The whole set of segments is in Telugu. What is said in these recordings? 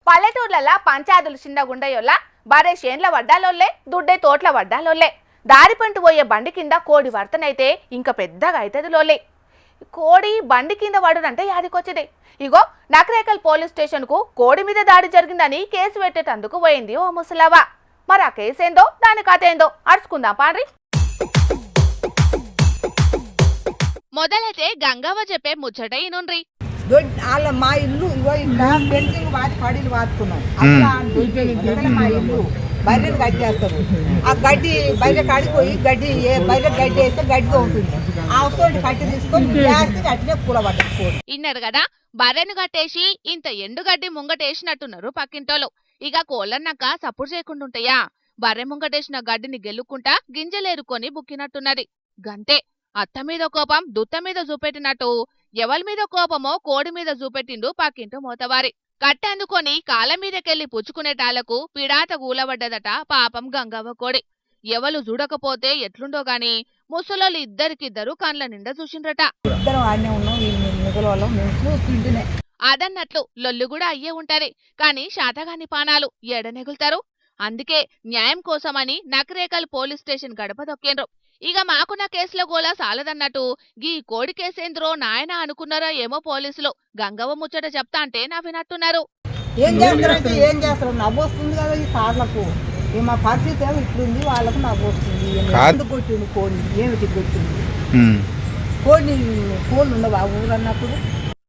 పల్లెటూర్లలా పంచాయతీలు చిన్నగుండయోళ్ళ బరే చేన్ల వడ్డాలోళ్ళే దుడ్డే తోట్ల వడ్డాలోళ్ళే దారి పంటు పోయే బండి కింద కోడి వర్తనైతే ఇంకా పెద్దగా అవుతుంది లోలే. కోడి బండి కింద పడునంటే యాదికొచ్చింది. ఇగో నకరేకల్ పోలీస్ స్టేషన్ కు కోడి మీద దాడి జరిగిందని కేసు పెట్టేటందుకు పోయింది ఓ ముసలవ్వ. మరి ఆ కేసు ఏందో దాని కథ ఏందో అరుచుకుందాం పాండ్రి. మొదలైతే గంగవ్వ చెప్పే ముచ్చట ఇనుండ్రి. వాళ్ళ మా ఇల్లు ఇగో ఇట్లా పెన్సింగ్ వాటి పడీలు వాడుకున్నాం. మా ఇల్లు బర్రెలు కట్టేస్తారు. ఆ గడ్డి బర్రె కాడిపోయి గడ్డి బర్రె గడ్డి వేస్తే గడ్డిగా ఉంటుంది. ఆ వస్తువుని కట్టి తీసుకొని వేస్తే అట్లే కూలబడ్డారు. ఇన్నారు కదా, బర్రెను కట్టేసి ఇంత ఎండుగడ్డి ముంగటేసినట్టున్నారు పక్కింటోళ్ళు. ఇక కోళ్ళన్నాక సప్పుడు చేయకుండా ఉంటాయా? బర్రె ముంగటేసిన గడ్డిని గెలుక్కుంటా గింజలేరుకొని బుక్కినట్టున్నది. గంతే, అత్త మీద కోపం దుత్త మీద చూపెట్టినట్టు ఎవరి మీద కోపమో కోడి మీద చూపెట్టిండు పక్కింటూ మోతవారి. కట్టెందుకొని కాళ్ళ మీదకెళ్లి పుచ్చుకునేటాళ్లకు పిడాత కూలబడ్డదట పాపం గంగవ్వ కోడి. ఎవలు చూడకపోతే ఎట్లుండో గాని ముసలోళ్ళు ఇద్దరికిద్దరు కండ్ల నిండా చూసిండ్రట. అదన్నట్లు లొల్లు కూడా అయ్యే ఉంటది, కాని శాతగాని పానాలు ఎడనెగులుతారు. అందుకే న్యాయం కోసమని నకరేకల్ పోలీస్ స్టేషన్ గడప దొక్కేండ్రు. ఇక మాకున్న కేసులో గోలా సాలదన్నట్టు గీ కోడి కేసేంద్రో నాయన అనుకున్నారో ఏమో పోలీసులు. గంగవ్వ ముచ్చట చెప్తా అంటే నవ్వినట్టున్నారు. ఏం చేస్తారంటే ఏం చేస్తారు, నవ్వు వస్తుంది కదా ఈ సార్లకు. మా పరిస్థితి ఏమో ఇట్లుంది, వాళ్ళకు నవ్వు వస్తుంది. కొట్టింది కోడి, ఏమిటి కొట్టింది కోడిని? కోళ్ళు ఉండవు ఆ ఊరు అన్నప్పుడు.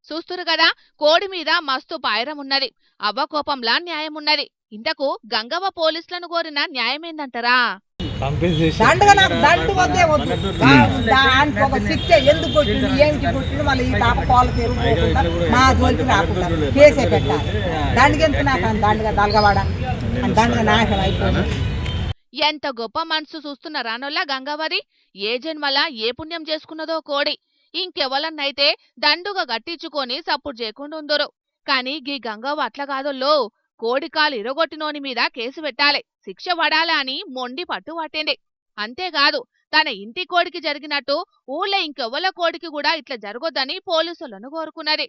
చూస్తురు కదా, కోడి మీద మస్తు పాయరం ఉన్నది. అవ్వ కోపంలా న్యాయం ఉన్నది. ఇంతకు గంగవ్వ పోలీసులను కోరిన న్యాయమేందంటారా? దండు వద్దే వద్దు, ఒక శిక్ష. ఎందుకు కొట్టిండు, ఏమిటి కొట్టిండు, మళ్ళీ ఈ తాప కోళ్ళ తిరుగుకోకుండా మా జోలికి రాకుండా కేసే పెట్టాలి. దండుగా ఎంత నాకు దండుగా దలగవాడ దండుగా నాశనం అయిపోయింది. ఎంత గొప్ప మనసు చూస్తున్న రానోళ్ళ గంగవ్వది. ఏ జన్మల ఏ పుణ్యం చేసుకున్నదో కోడి. ఇంకెవలన్నైతే దండుగా గట్టించుకొని సప్పుడు చేయకుండా ఉందరు. కాని గీ గంగవ్వ అట్లా కాదోల్లో. కోడి కాలు ఇరగొట్టినోని మీద కేసు పెట్టాలి, శిక్ష పడాలి అని మొండి పట్టు పట్టింది. అంతేకాదు, తన ఇంటి కోడికి జరిగినట్టు ఊళ్ళో ఇంకెవ్వల కోడికి కూడా ఇట్లా జరగొద్దని పోలీసులను కోరుకున్నది.